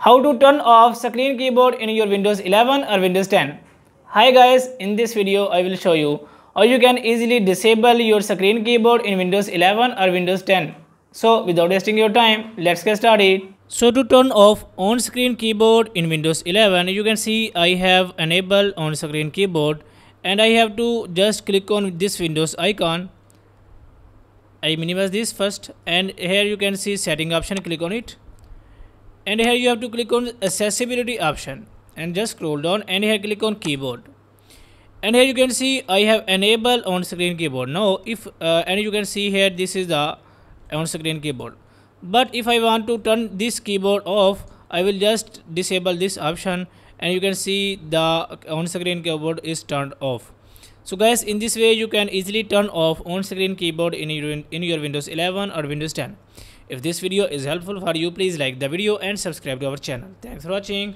How to turn off screen keyboard in your Windows 11 or Windows 10. Hi guys, in this video I will show you how you can easily disable your screen keyboard in Windows 11 or Windows 10. So without wasting your time, let's get started. So to turn off on-screen keyboard in Windows 11, you can see I have enabled on-screen keyboard and I have to just click on this Windows icon. I minimize this first and here you can see setting option, click on it. And here you have to click on accessibility option and just scroll down and here click on keyboard. And here you can see I have enabled on screen keyboard. Now if and you can see here this is the on screen keyboard. But if I want to turn this keyboard off, I will just disable this option and you can see the on screen keyboard is turned off. So guys, in this way you can easily turn off on screen keyboard in your Windows 11 or Windows 10. If this video is helpful for you, please like the video and subscribe to our channel. Thanks for watching.